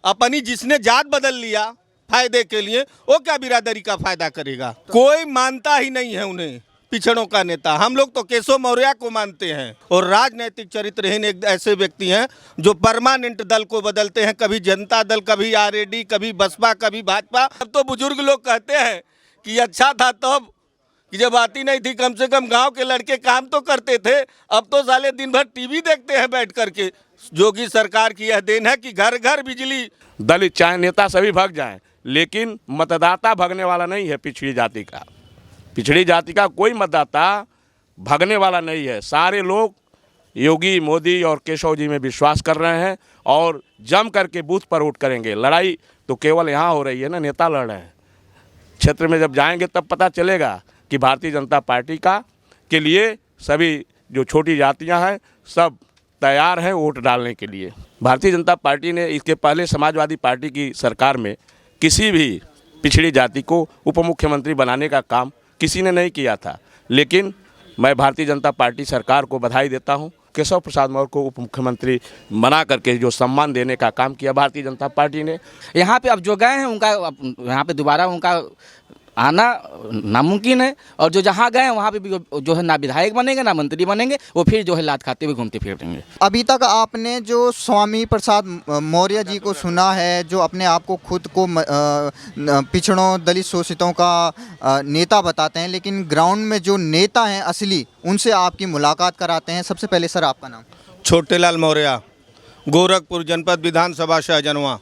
अपनी जिसने जात बदल लिया फायदे के लिए, वो क्या बिरादरी का फायदा करेगा? कोई मानता ही नहीं है उन्हें, पिछड़ों का नेता। हम लोग तो केशव मौर्य को मानते हैं। और राजनैतिक चरित्रहीन एक ऐसे व्यक्ति हैं जो परमानेंट दल को बदलते हैं, कभी जनता दल, कभी आरएडी, कभी बसपा, कभी भाजपा। अब तो बुजुर्ग लोग कहते हैं कि अच्छा था तब कि जब आती नहीं थी, कम से कम गांव के लड़के काम तो करते थे। अब तो साले दिन भर टीवी देखते हैं बैठ करके। योगी सरकार की यह देन है कि घर घर बिजली। दलित चाहे नेता सभी भाग जाएं, लेकिन मतदाता भागने वाला नहीं है। पिछड़ी जाति का कोई मतदाता भागने वाला नहीं है। सारे लोग योगी, मोदी और केशव जी में विश्वास कर रहे हैं और जम करके बूथ पर वोट करेंगे। लड़ाई तो केवल यहाँ हो रही है ना, नेता लड़ रहे हैं। क्षेत्र में जब जाएंगे तब पता चलेगा कि भारतीय जनता पार्टी के लिए सभी जो छोटी जातियां हैं सब तैयार हैं वोट डालने के लिए। भारतीय जनता पार्टी ने इसके पहले समाजवादी पार्टी की सरकार में किसी भी पिछड़ी जाति को उप मुख्यमंत्री बनाने का काम किसी ने नहीं किया था। लेकिन मैं भारतीय जनता पार्टी सरकार को बधाई देता हूं। केशव प्रसाद मौर्य को उप मुख्यमंत्री बना करके जो सम्मान देने का काम किया भारतीय जनता पार्टी ने। यहाँ पे अब जो गए हैं उनका यहाँ पे दोबारा उनका आना नामुमकिन है। और जो जहाँ गए हैं वहाँ पे भी जो है ना विधायक बनेंगे ना मंत्री बनेंगे, वो फिर जो है लात खाते हुए घूमते फिरेंगे। अभी तक आपने जो स्वामी प्रसाद मौर्य जी को सुना है, जो अपने आप को खुद को पिछड़ों, दलित शोषितों का नेता बताते हैं, लेकिन ग्राउंड में जो नेता हैं असली, उनसे आपकी मुलाकात कराते हैं। सबसे पहले सर आपका नाम? छोटेलाल मौर्य, गोरखपुर जनपद विधानसभा शाहजनवा।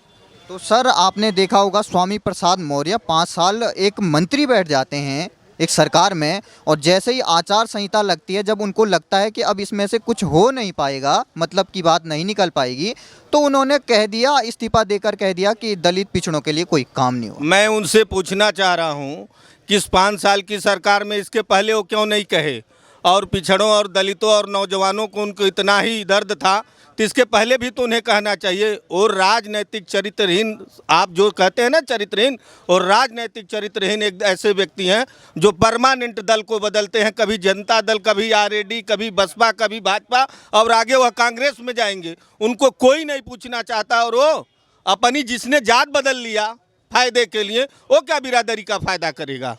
तो सर आपने देखा होगा स्वामी प्रसाद मौर्य 5 साल एक मंत्री बैठ जाते हैं एक सरकार में, और जैसे ही आचार संहिता लगती है, जब उनको लगता है कि अब इसमें से कुछ हो नहीं पाएगा, मतलब की बात नहीं निकल पाएगी, तो उन्होंने कह दिया, इस्तीफा देकर कह दिया कि दलित पिछड़ों के लिए कोई काम नहीं हो। मैं उनसे पूछना चाह रहा हूँ कि इस 5 साल की सरकार में इसके पहले वो क्यों नहीं कहे? और पिछड़ों और दलितों और नौजवानों को उनको इतना ही दर्द था तो इसके पहले भी तो उन्हें कहना चाहिए। और राजनैतिक चरित्रहीन, आप जो कहते हैं ना चरित्रहीन, और राजनैतिक चरित्रहीन एक ऐसे व्यक्ति हैं जो परमानेंट दल को बदलते हैं, कभी जनता दल, कभी आरएडी, कभी बसपा, कभी भाजपा, और आगे वह कांग्रेस में जाएंगे। उनको कोई नहीं पूछना चाहता। और वो अपनी जिसने जात बदल लिया फायदे के लिए, वो क्या बिरादरी का फायदा करेगा?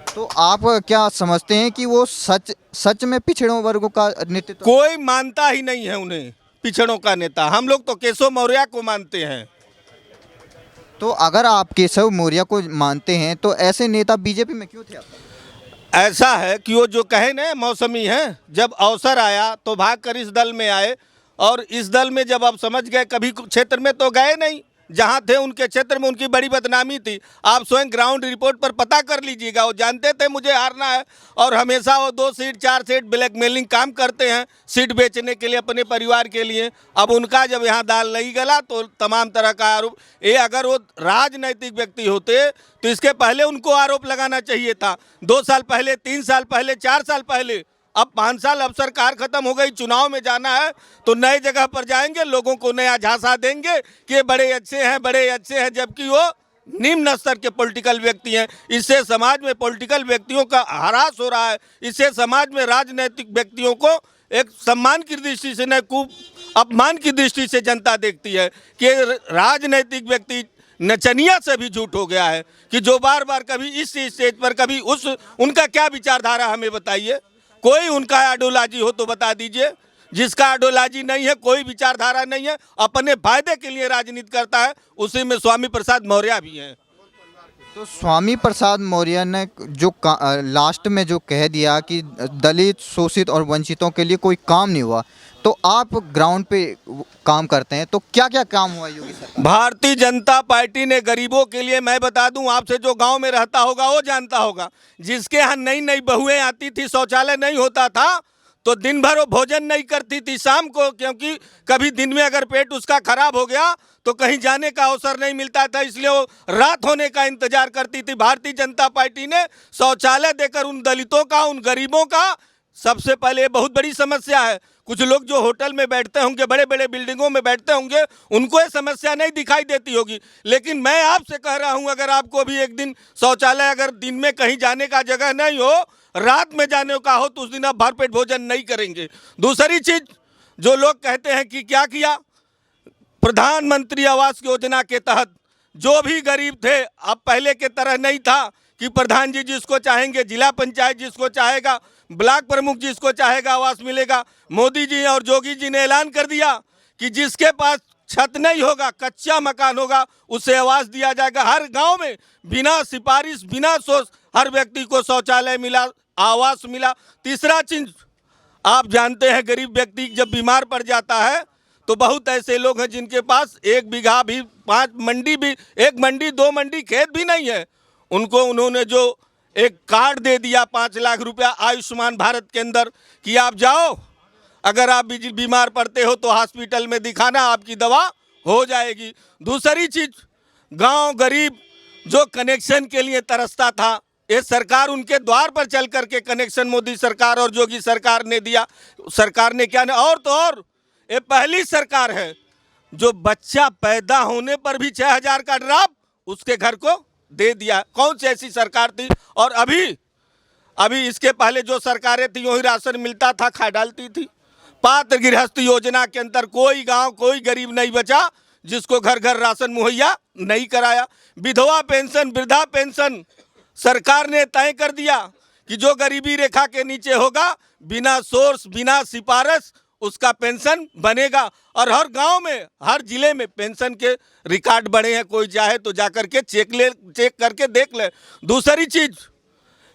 तो आप क्या समझते हैं कि वो सच में पिछड़ों वर्गों का नेतृत्व? कोई मानता ही नहीं है उन्हें, पिछड़ों का नेता। हम लोग तो केशव मौर्य को मानते हैं। तो अगर आप केशव मौर्य को मानते हैं तो ऐसे नेता बीजेपी में क्यों थे आप? ऐसा है कि वो जो कहे ना मौसमी है, जब अवसर आया तो भाग कर इस दल में आए, और इस दल में जब आप समझ गए, कभी क्षेत्र में तो गए नहीं, जहाँ थे उनके क्षेत्र में उनकी बड़ी बदनामी थी। आप स्वयं ग्राउंड रिपोर्ट पर पता कर लीजिएगा। वो जानते थे मुझे हारना है, और हमेशा वो 2 सीट 4 सीट ब्लैकमेलिंग काम करते हैं सीट बेचने के लिए अपने परिवार के लिए। अब उनका जब यहाँ दाल नहीं गला तो तमाम तरह का आरोप। ये अगर वो राजनैतिक व्यक्ति होते तो इसके पहले उनको आरोप लगाना चाहिए था, 2 साल पहले, 3 साल पहले, 4 साल पहले। अब 5 साल अब सरकार खत्म हो गई, चुनाव में जाना है तो नए जगह पर जाएंगे, लोगों को नया झांसा देंगे कि बड़े अच्छे हैं, बड़े अच्छे हैं, जबकि वो निम्न स्तर के पॉलिटिकल व्यक्ति हैं। इससे समाज में पॉलिटिकल व्यक्तियों का ह्रास हो रहा है। इससे समाज में राजनीतिक व्यक्तियों को एक सम्मान की दृष्टि से, न अपमान की दृष्टि से जनता देखती है कि राजनीतिक व्यक्ति नचनिया से भी झूठ हो गया है कि जो बार बार कभी इस स्टेज पर, कभी उस, उनका क्या विचारधारा हमें बताइए। कोई उनका आइडियोलॉजी हो तो बता दीजिए। जिसका आइडियोलॉजी नहीं है, कोई विचारधारा नहीं है, अपने फायदे के लिए राजनीति करता है, उसी में स्वामी प्रसाद मौर्य भी हैं। तो स्वामी प्रसाद मौर्य ने जो लास्ट में जो कह दिया कि दलित, शोषित और वंचितों के लिए कोई काम नहीं हुआ, तो आप ग्राउंड पे काम करते हैं, तो क्या क्या काम हुआ योगी सरकार? भारतीय जनता पार्टी ने गरीबों के लिए, मैं बता दूं आपसे, जो गांव में रहता होगा वो जानता होगा, जिसके यहाँ नई नई बहुएं आती थी, शौचालय नहीं होता था, तो दिन भर वो भोजन नहीं करती थी शाम को, क्योंकि कभी दिन में अगर पेट उसका खराब हो गया तो कहीं जाने का अवसर नहीं मिलता था, इसलिए वो रात होने का इंतजार करती थी। भारतीय जनता पार्टी ने शौचालय देकर उन दलितों का, उन गरीबों का, सबसे पहले बहुत बड़ी समस्या है। कुछ लोग जो होटल में बैठते होंगे, बड़े बड़े बिल्डिंगों में बैठते होंगे, उनको ये समस्या नहीं दिखाई देती होगी, लेकिन मैं आपसे कह रहा हूं, अगर आपको भी एक दिन शौचालय, अगर दिन में कहीं जाने का जगह नहीं हो, रात में जाने का हो, तो उस दिन आप भरपेट भोजन नहीं करेंगे। दूसरी चीज, जो लोग कहते हैं कि क्या किया, प्रधानमंत्री आवास योजना के तहत जो भी गरीब थे, अब पहले के तरह नहीं था कि प्रधान जी जिसको चाहेंगे, जिला पंचायत जिसको चाहेगा, ब्लॉक प्रमुख जिसको चाहेगा आवास मिलेगा। मोदी जी और योगी जी ने ऐलान कर दिया कि जिसके पास छत नहीं होगा, कच्चा मकान होगा, उसे आवास दिया जाएगा। हर गांव में बिना सिफारिश, बिना सोच हर व्यक्ति को शौचालय मिला, आवास मिला। तीसरा चीज, आप जानते हैं गरीब व्यक्ति जब बीमार पड़ जाता है तो बहुत ऐसे लोग हैं जिनके पास 1 बीघा भी, 5 मंडी भी, 1 मंडी 2 मंडी खेत भी नहीं है। उनको उन्होंने जो एक कार्ड दे दिया 5 लाख रुपया आयुष्मान भारत के अंदर कि आप जाओ, अगर आप बीमार पड़ते हो तो हॉस्पिटल में दिखाना, आपकी दवा हो जाएगी। दूसरी चीज, गांव गरीब जो कनेक्शन के लिए तरसता था, ये सरकार उनके द्वार पर चल करके कनेक्शन मोदी सरकार और योगी सरकार ने दिया। सरकार ने क्या, और तो और ये पहली सरकार है जो बच्चा पैदा होने पर भी 6,000 का ड्राफ्ट उसके घर को दे दिया। कौन सी ऐसी सरकार थी? और अभी इसके पहले जो सरकारें थी वही राशन मिलता था, खा डालती थी। पात्र गृहस्थ योजना के अंदर कोई गांव, कोई गरीब नहीं बचा जिसको घर घर राशन मुहैया नहीं कराया। विधवा पेंशन, वृद्धा पेंशन सरकार ने तय कर दिया कि जो गरीबी रेखा के नीचे होगा, बिना सोर्स, बिना सिफारिश उसका पेंशन बनेगा। और हर गांव में, हर जिले में पेंशन के रिकॉर्ड बने हैं। कोई चाहे तो जाकर के चेक करके देख ले। दूसरी चीज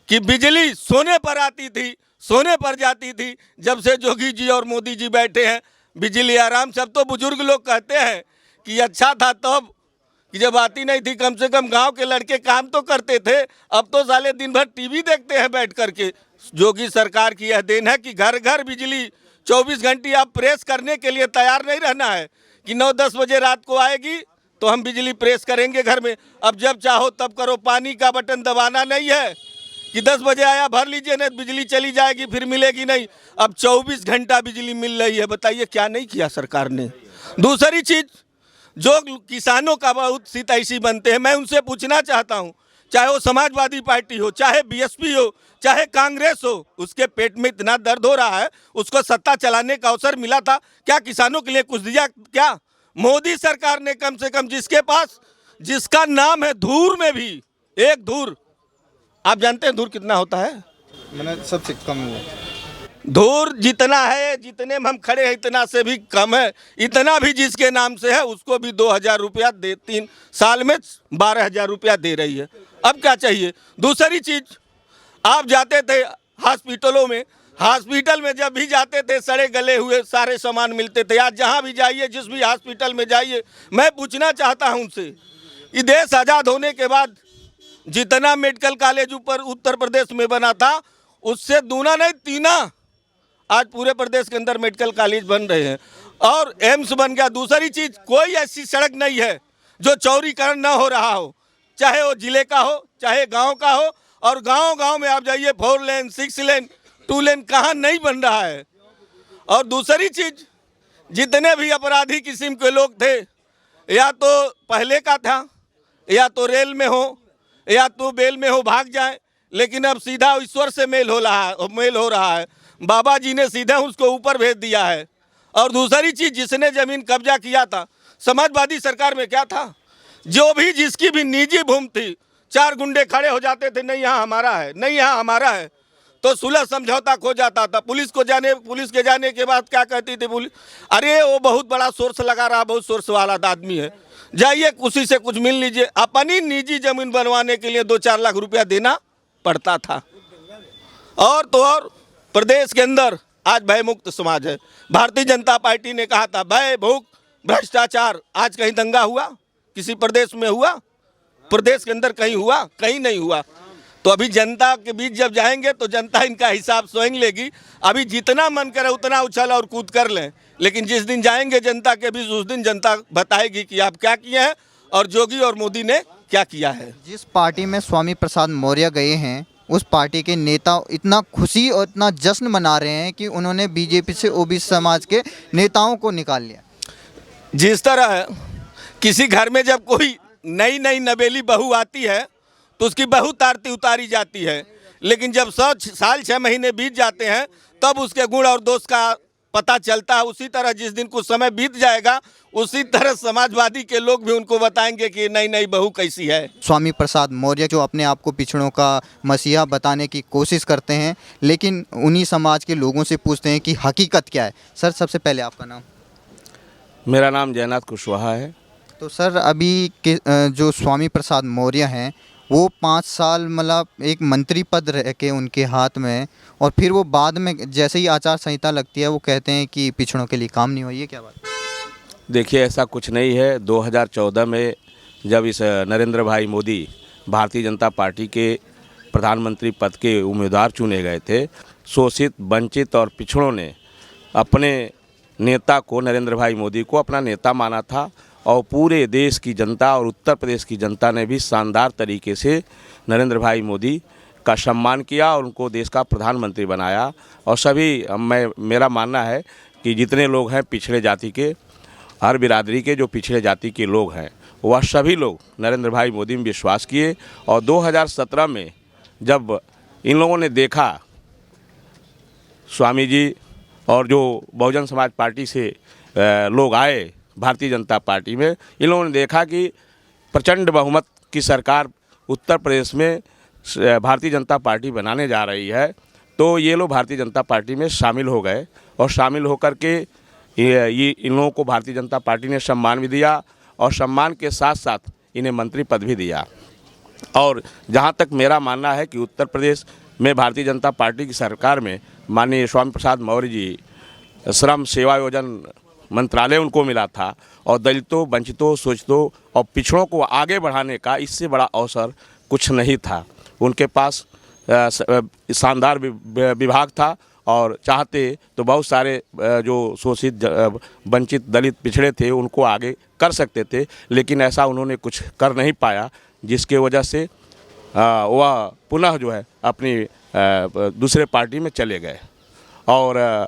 कि बिजली सोने पर आती थी, सोने पर जाती थी। जब से योगी जी और मोदी जी बैठे हैं, बिजली आराम से। अब तो बुजुर्ग लोग कहते हैं कि अच्छा था तब कि जब आती नहीं थी, कम से कम गांव के लड़के काम तो करते थे। अब तो साले दिन भर टीवी देखते हैं बैठ करके। योगी सरकार की यह देन है कि घर घर बिजली 24 घंटे। आप प्रेस करने के लिए तैयार नहीं रहना है कि 9-10 बजे रात को आएगी तो हम बिजली प्रेस करेंगे घर में। अब जब चाहो तब करो। पानी का बटन दबाना नहीं है कि 10 बजे आया भर लीजिए, नहीं बिजली चली जाएगी फिर मिलेगी नहीं। अब 24 घंटा बिजली मिल रही है। बताइए क्या नहीं किया सरकार ने। दूसरी चीज, जो किसानों का बहुत सितैषी बनते हैं, मैं उनसे पूछना चाहता हूँ, चाहे वो समाजवादी पार्टी हो, चाहे बीएसपी हो, चाहे कांग्रेस हो, उसके पेट में इतना दर्द हो रहा है, उसको सत्ता चलाने का अवसर मिला था, क्या किसानों के लिए कुछ दिया? क्या मोदी सरकार ने कम से कम जिसके पास, जिसका नाम है धूर में भी, एक धूर, आप जानते हैं धूर कितना होता है? मैंने सबसे कम हुआ। धूर जितना है, जितने में हम खड़े हैं इतना से भी कम है। इतना भी जिसके नाम से है उसको भी 2,000 रुपया दे, 3 साल में 12,000 रुपया दे रही है। अब क्या चाहिए? दूसरी चीज, आप जाते थे हॉस्पिटलों में, हॉस्पिटल में जब भी जाते थे सड़े गले हुए सारे सामान मिलते थे। आज जहाँ भी जाइए, जिस भी हॉस्पिटल में जाइए, मैं पूछना चाहता हूँ उनसे, ये देश आज़ाद होने के बाद जितना मेडिकल कॉलेज ऊपर उत्तर प्रदेश में बना था, उससे दूना नहीं तीना आज पूरे प्रदेश के अंदर मेडिकल कॉलेज बन रहे हैं और एम्स बन गया। दूसरी चीज, कोई ऐसी सड़क नहीं है जो चौड़ीकरण ना हो रहा हो, चाहे वो जिले का हो, चाहे गांव का हो। और गांव में आप जाइए 4 लेन, 6 लेन, 2 लेन कहाँ नहीं बन रहा है। और दूसरी चीज, जितने भी अपराधी किस्म के लोग थे, या तो पहले का था, या तो रेल में हो, या तो बेल में हो, भाग जाए। लेकिन अब सीधा ईश्वर से मेल हो रहा है। बाबा जी ने सीधा उसको ऊपर भेज दिया है। और दूसरी चीज, जिसने जमीन कब्जा किया था, समाजवादी सरकार में क्या था, जो भी जिसकी भी निजी भूमि थी, 4 गुंडे खड़े हो जाते थे, नहीं यहाँ हमारा है, नहीं यहाँ हमारा है, तो सुलह समझौता खो जाता था। पुलिस के जाने के बाद क्या कहती थी पुलिस, अरे वो बहुत बड़ा सोर्स लगा रहा, बहुत सोर्स वाला आदमी है, जाइए उसी से कुछ मिल लीजिए। अपनी निजी जमीन बनवाने के लिए 2-4 लाख रुपया देना पड़ता था। और तो और प्रदेश के अंदर आज भय मुक्त समाज है। भारतीय जनता पार्टी ने कहा था भय, भूख, भ्रष्टाचार। आज कहीं दंगा हुआ? किसी प्रदेश में हुआ? प्रदेश के अंदर कहीं हुआ? कहीं नहीं हुआ। तो अभी जनता के बीच जब जाएंगे तो जनता इनका हिसाब स्वयं लेगी। अभी जितना मन करे उतना उछल और कूद कर लें, लेकिन जिस दिन जाएंगे जनता के बीच, उस दिन जनता बताएगी कि आप क्या किए हैं और योगी और मोदी ने क्या किया है। जिस पार्टी में स्वामी प्रसाद मौर्य गए हैं, उस पार्टी के नेता इतना खुशी और इतना जश्न मना रहे हैं कि उन्होंने बीजेपी से ओबीसी समाज के नेताओं को निकाल लिया। जिस तरह किसी घर में जब कोई नई नवेली बहू आती है तो उसकी बहुत आरती उतारी जाती है, लेकिन जब 100 साल 6 महीने बीत जाते हैं तब उसके गुण और दोष का पता चलता है, उसी तरह जिस दिन कुछ समय बीत जाएगा उसी तरह समाजवादी के लोग भी उनको बताएंगे कि नई नई बहू कैसी है। स्वामी प्रसाद मौर्य जो अपने आप को पिछड़ों का मसीहा बताने की कोशिश करते हैं, लेकिन उन्हीं समाज के लोगों से पूछते हैं कि हकीकत क्या है। सर, सबसे पहले आपका नाम? मेरा नाम जयनाथ कुशवाहा है। तो सर, अभी के जो स्वामी प्रसाद मौर्य हैं वो 5 साल मतलब एक मंत्री पद रह के उनके हाथ में, और फिर वो बाद में जैसे ही आचार संहिता लगती है वो कहते हैं कि पिछड़ों के लिए काम नहीं हुआ। ये क्या बात है? देखिए, ऐसा कुछ नहीं है। 2014 में जब इस नरेंद्र भाई मोदी भारतीय जनता पार्टी के प्रधानमंत्री पद के उम्मीदवार चुने गए थे, शोषित, वंचित और पिछड़ों ने अपने नेता को, नरेंद्र भाई मोदी को अपना नेता माना था, और पूरे देश की जनता और उत्तर प्रदेश की जनता ने भी शानदार तरीके से नरेंद्र भाई मोदी का सम्मान किया और उनको देश का प्रधानमंत्री बनाया। और सभी मेरा मानना है कि जितने लोग हैं पिछड़े जाति के, हर बिरादरी के जो पिछड़े जाति के लोग हैं, वह सभी लोग नरेंद्र भाई मोदी में विश्वास किए। और 2017 में जब इन लोगों ने देखा, स्वामी जी और जो बहुजन समाज पार्टी से लोग आए भारतीय जनता पार्टी में, इन लोगों ने देखा कि प्रचंड बहुमत की सरकार उत्तर प्रदेश में भारतीय जनता पार्टी बनाने जा रही है, तो ये लोग भारतीय जनता पार्टी में शामिल हो गए। और शामिल होकर के ये इन लोगों को भारतीय जनता पार्टी ने सम्मान भी दिया, और सम्मान के साथ साथ इन्हें मंत्री पद भी दिया। और जहाँ तक मेरा मानना है कि उत्तर प्रदेश में भारतीय जनता पार्टी की सरकार में माननीय स्वामी प्रसाद मौर्य जी श्रम सेवा योजन मंत्रालय उनको मिला था, और दलितों, वंचितों, शोषितों और पिछड़ों को आगे बढ़ाने का इससे बड़ा अवसर कुछ नहीं था। उनके पास शानदार विभाग था, और चाहते तो बहुत सारे जो शोषित, वंचित, दलित, पिछड़े थे उनको आगे कर सकते थे, लेकिन ऐसा उन्होंने कुछ कर नहीं पाया, जिसके वजह से वह पुनः जो है अपनी दूसरे पार्टी में चले गए। और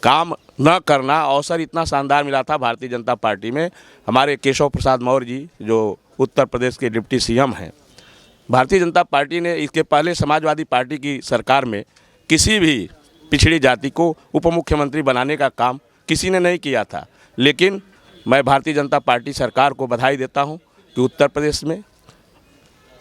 काम न करना, अवसर इतना शानदार मिला था भारतीय जनता पार्टी में। हमारे केशव प्रसाद मौर्य जी जो उत्तर प्रदेश के डिप्टी सीएम हैं, भारतीय जनता पार्टी ने इसके पहले समाजवादी पार्टी की सरकार में किसी भी पिछड़ी जाति को उप मुख्यमंत्री बनाने का काम किसी ने नहीं किया था। लेकिन मैं भारतीय जनता पार्टी सरकार को बधाई देता हूं कि उत्तर प्रदेश में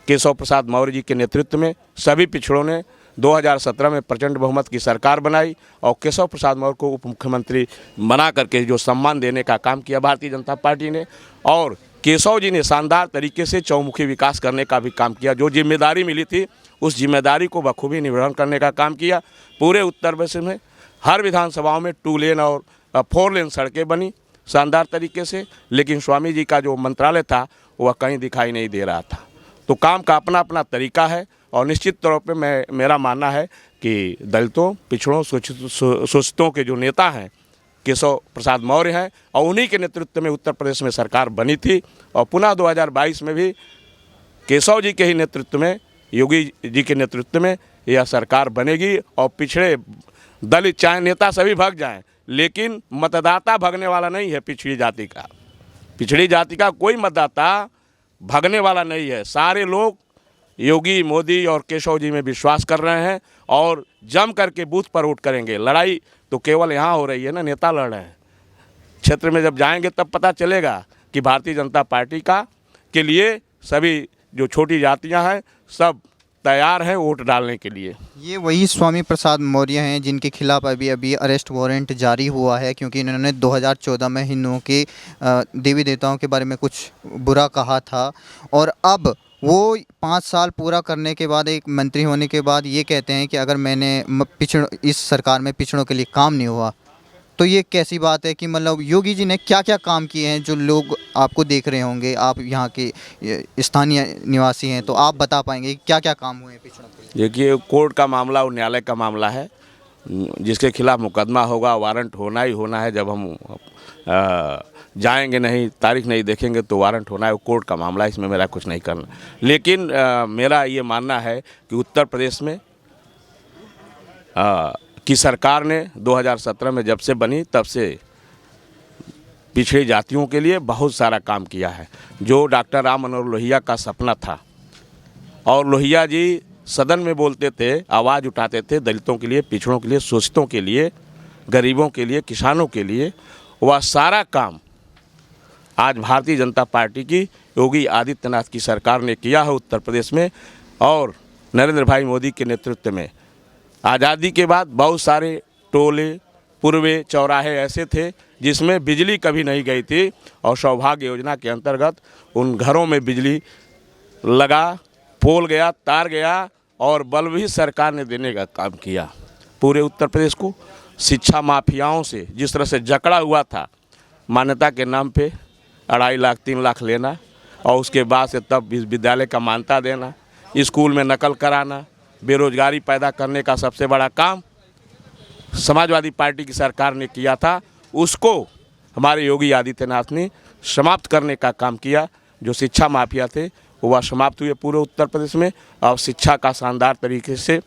केशव प्रसाद मौर्य जी के नेतृत्व में सभी पिछड़ों ने 2017 में प्रचंड बहुमत की सरकार बनाई, और केशव प्रसाद मौर्य को उप मुख्यमंत्री बना करके जो सम्मान देने का काम किया भारतीय जनता पार्टी ने। और केशव जी ने शानदार तरीके से चौमुखी विकास करने का भी काम किया। जो जिम्मेदारी मिली थी उस जिम्मेदारी को बखूबी निवर्हन करने का काम किया। पूरे उत्तर प्रदेश में हर विधानसभाओं में 2 लेन और 4 लेन सड़कें बनी शानदार तरीके से, लेकिन स्वामी जी का जो मंत्रालय था वह कहीं दिखाई नहीं दे रहा था। तो काम का अपना अपना तरीका है, और निश्चित तौर पे मेरा मानना है कि दलितों, पिछड़ों, शोषितों के जो नेता हैं केशव प्रसाद मौर्य हैं, और उन्हीं के नेतृत्व में उत्तर प्रदेश में सरकार बनी थी। और पुनः 2022 में भी केशव जी के ही नेतृत्व में, योगी जी के नेतृत्व में यह सरकार बनेगी। और पिछड़े, दलित, चाहे नेता सभी भाग जाएं, लेकिन मतदाता भागने वाला नहीं है पिछड़ी जाति का। पिछड़ी जाति का कोई मतदाता भागने वाला नहीं है। सारे लोग योगी, मोदी और केशव जी में विश्वास कर रहे हैं, और जम करके बूथ पर वोट करेंगे। लड़ाई तो केवल यहाँ हो रही है ना, नेता लड़ रहे हैं। क्षेत्र में जब जाएंगे तब पता चलेगा कि भारतीय जनता पार्टी के लिए सभी जो छोटी जातियां हैं सब तैयार हैं वोट डालने के लिए। ये वही स्वामी प्रसाद मौर्य हैं जिनके खिलाफ अभी अरेस्ट वारंट जारी हुआ है, क्योंकि इन्होंने 2014 में हिंदुओं के देवी देवताओं के बारे में कुछ बुरा कहा था, और अब वो 5 साल पूरा करने के बाद, एक मंत्री होने के बाद ये कहते हैं कि अगर मैंने इस सरकार में पिछड़ों के लिए काम नहीं हुआ, तो ये कैसी बात है कि मतलब योगी जी ने क्या क्या काम किए हैं जो लोग आपको देख रहे होंगे, आप यहाँ के स्थानीय निवासी हैं, तो आप बता पाएंगे क्या क्या काम हुए हैं पिछड़ों के लिए? देखिए, कोर्ट का मामला और न्यायालय का मामला है, जिसके खिलाफ मुकदमा होगा, वारंट होना ही होना है। जब हम जाएंगे नहीं, तारीख नहीं देखेंगे तो वारंट होना है, वो कोर्ट का मामला है, इसमें मेरा कुछ नहीं करना। लेकिन मेरा ये मानना है कि उत्तर प्रदेश में की सरकार ने 2017 में जब से बनी तब से पिछड़ी जातियों के लिए बहुत सारा काम किया है। जो डॉक्टर राम मनोहर लोहिया का सपना था, और लोहिया जी सदन में बोलते थे, आवाज़ उठाते थे दलितों के लिए, पिछड़ों के लिए, शोषितों के लिए, गरीबों के लिए, किसानों के लिए, वह सारा काम आज भारतीय जनता पार्टी की योगी आदित्यनाथ की सरकार ने किया है उत्तर प्रदेश में। और नरेंद्र भाई मोदी के नेतृत्व में आज़ादी के बाद बहुत सारे टोले, पूर्वे, चौराहे ऐसे थे जिसमें बिजली कभी नहीं गई थी, और सौभाग्य योजना के अंतर्गत उन घरों में बिजली लगा, पोल गया, तार गया, और बल्ब भी सरकार ने देने का काम किया। पूरे उत्तर प्रदेश को शिक्षा माफियाओं से जिस तरह से जकड़ा हुआ था, मान्यता के नाम पे 2.5 लाख 3 लाख लेना, और उसके बाद से तब विश्वविद्यालय का मान्यता देना, स्कूल में नकल कराना, बेरोजगारी पैदा करने का सबसे बड़ा काम समाजवादी पार्टी की सरकार ने किया था। उसको हमारे योगी आदित्यनाथ ने समाप्त करने का काम किया। जो शिक्षा माफिया थे वह समाप्त हुए पूरे उत्तर प्रदेश में, और शिक्षा का शानदार तरीके से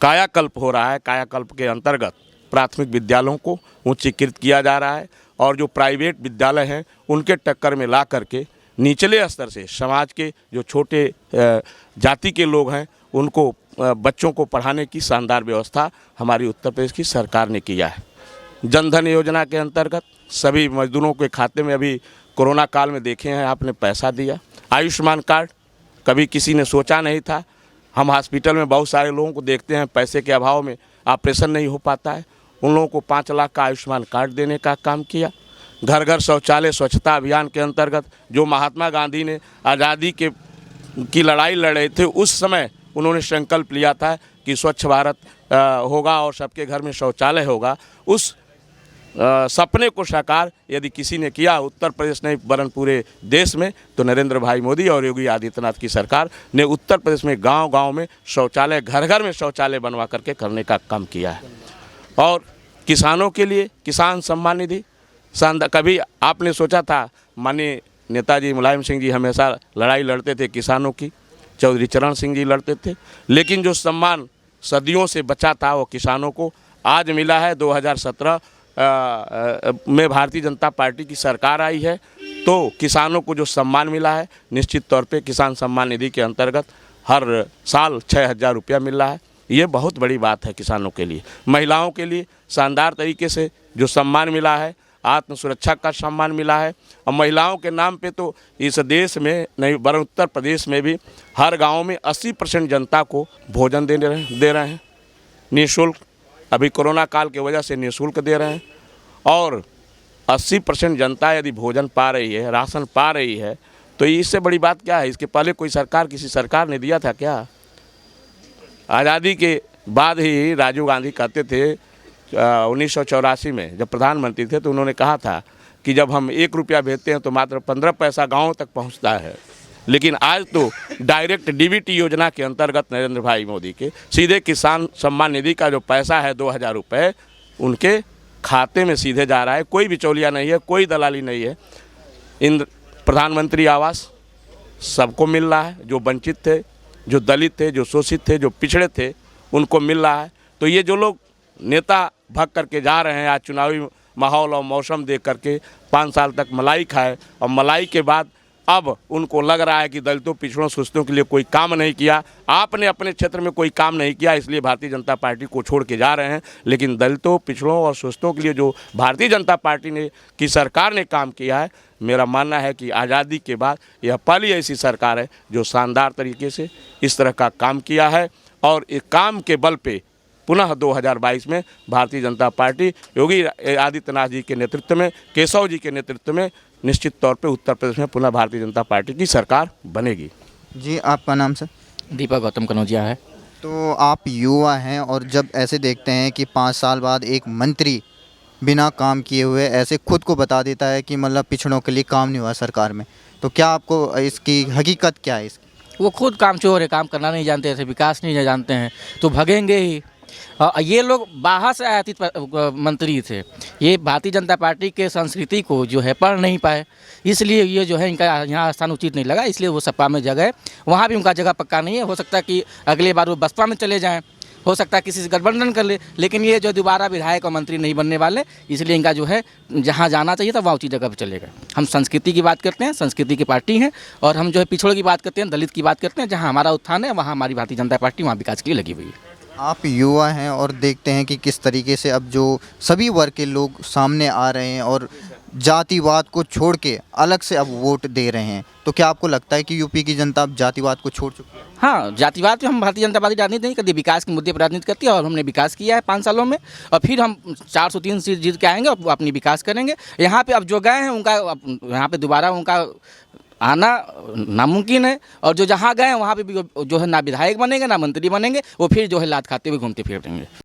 कायाकल्प हो रहा है। कायाकल्प के अंतर्गत प्राथमिक विद्यालयों को उच्चीकृत किया जा रहा है, और जो प्राइवेट विद्यालय हैं उनके टक्कर में ला करके निचले स्तर से समाज के जो छोटे जाति के लोग हैं उनको, बच्चों को पढ़ाने की शानदार व्यवस्था हमारी उत्तर प्रदेश की सरकार ने किया है। जनधन योजना के अंतर्गत सभी मजदूरों के खाते में अभी कोरोना काल में देखे हैं आपने पैसा दिया। आयुष्मान कार्ड कभी किसी ने सोचा नहीं था। हम हॉस्पिटल में बहुत सारे लोगों को देखते हैं, पैसे के अभाव में ऑपरेशन नहीं हो पाता है, उन लोगों को 5 लाख का आयुष्मान कार्ड देने का काम किया। घर घर शौचालय स्वच्छता अभियान के अंतर्गत जो महात्मा गांधी ने आज़ादी की लड़ाई लड़ रहे थे, उस समय उन्होंने संकल्प लिया था कि स्वच्छ भारत होगा और सबके घर में शौचालय होगा। उस सपने को साकार यदि किसी ने किया उत्तर प्रदेश नहीं वरन पूरे देश में, तो नरेंद्र भाई मोदी और योगी आदित्यनाथ की सरकार ने उत्तर प्रदेश में गांव-गांव में शौचालय, घर घर में शौचालय बनवा करके करने का काम किया है। और किसानों के लिए किसान सम्मान निधि शानदार। कभी आपने सोचा था, माननीय नेताजी मुलायम सिंह जी हमेशा लड़ाई लड़ते थे किसानों की, चौधरी चरण सिंह जी लड़ते थे, लेकिन जो सम्मान सदियों से बचा था वो किसानों को आज मिला है। 2017 में भारतीय जनता पार्टी की सरकार आई है, तो किसानों को जो सम्मान मिला है, निश्चित तौर पे किसान सम्मान निधि के अंतर्गत हर साल 6,000 रुपया मिल रहा है। ये बहुत बड़ी बात है किसानों के लिए। महिलाओं के लिए शानदार तरीके से जो सम्मान मिला है, आत्म सुरक्षा का सम्मान मिला है। और महिलाओं के नाम पे तो इस देश में नहीं वरन उत्तर प्रदेश में भी हर गांव में 80% जनता को भोजन दे रहे हैं निःशुल्क। अभी कोरोना काल की वजह से निःशुल्क दे रहे हैं, और 80% जनता यदि भोजन पा रही है, राशन पा रही है, तो इससे बड़ी बात क्या है। इसके पहले कोई सरकार, किसी सरकार ने दिया था क्या? आज़ादी के बाद ही राजीव गांधी कहते थे 1984 में जब प्रधानमंत्री थे, तो उन्होंने कहा था कि जब हम 1 रुपया भेजते हैं तो मात्र 15 पैसा गाँव तक पहुँचता है। लेकिन आज तो डायरेक्ट डीबीटी योजना के अंतर्गत नरेंद्र भाई मोदी के सीधे किसान सम्मान निधि का जो पैसा है 2,000 रुपये उनके खाते में सीधे जा रहा है। कोई बिचौलिया नहीं है, कोई दलाली नहीं है। इन प्रधानमंत्री आवास सबको मिल रहा है, जो वंचित थे, जो दलित थे, जो शोषित थे, जो पिछड़े थे, उनको मिल रहा है। तो ये जो लोग नेता भग करके जा रहे हैं आज चुनावी माहौल और मौसम देख करके 5 साल तक मलाई खाए, और मलाई के बाद अब उनको लग रहा है कि दलितों, पिछड़ों, शोषितों के लिए कोई काम नहीं किया, आपने अपने क्षेत्र में कोई काम नहीं किया, इसलिए भारतीय जनता पार्टी को छोड़ के जा रहे हैं। लेकिन दलितों, पिछड़ों और शोषितों के लिए जो भारतीय जनता पार्टी ने की सरकार ने काम किया है, मेरा मानना है कि आज़ादी के बाद यह पहली ऐसी सरकार है जो शानदार तरीके से इस तरह का काम किया है। और इस काम के बल पे पुनः 2022 में भारतीय जनता पार्टी योगी आदित्यनाथ जी के नेतृत्व में, केशव जी के नेतृत्व में निश्चित तौर पे उत्तर प्रदेश में पुनः भारतीय जनता पार्टी की सरकार बनेगी। जी, आपका नाम सर? दीपक गौतम कनौजिया है। तो आप युवा हैं, और जब ऐसे देखते हैं कि 5 साल बाद एक मंत्री बिना काम किए हुए ऐसे खुद को बता देता है कि मतलब पिछड़ों के लिए काम नहीं हुआ सरकार में, तो क्या आपको इसकी हकीकत क्या है इसकी? वो खुद कामचोर है, काम करना नहीं जानते थे, विकास नहीं जानते हैं, तो भगेंगे ही। ये लोग बाहर से आयातित मंत्री थे, ये भारतीय जनता पार्टी के संस्कृति को जो है पढ़ नहीं पाए, इसलिए ये जो है इनका यहाँ स्थान उचित नहीं लगा, इसलिए वो सपा में जगह, वहाँ भी उनका जगह पक्का नहीं है। हो सकता है कि अगले बार वो बसपा में चले जाएं, हो सकता है किसी से गठबंधन कर ले, लेकिन ये जो दोबारा विधायक और मंत्री नहीं बनने वाले, इसलिए इनका जो है जहाँ जाना चाहिए था वहाँ उचित जगह पर चलेगा। हम संस्कृति की बात करते हैं, संस्कृति की पार्टी है, और हम जो है पिछड़ों की बात करते हैं, दलित की बात करते हैं। जहाँ हमारा उत्थान है वहाँ हमारी भारतीय जनता पार्टी वहाँ विकास के लिए लगी हुई है। आप युवा हैं और देखते हैं कि किस तरीके से अब जो सभी वर्ग के लोग सामने आ रहे हैं और जातिवाद को छोड़ के अलग से अब वोट दे रहे हैं, तो क्या आपको लगता है कि यूपी की जनता अब जातिवाद को छोड़ चुकी है? हाँ, जातिवाद पे हम भारतीय जनता पार्टी राजनीति नहीं करती, विकास के मुद्दे पर राजनीति करती है और हमने विकास किया है 5 सालों में और फिर हम 403 सीट जीत के आएंगे और अपनी विकास करेंगे। यहाँ पे अब जो गए हैं उनका यहाँ पे दोबारा उनका आना नामुमकिन है और जो जहाँ गए हैं वहाँ पे भी जो है ना विधायक बनेंगे ना मंत्री बनेंगे, वो फिर जो है लात खाते हुए घूमते फिरेंगे।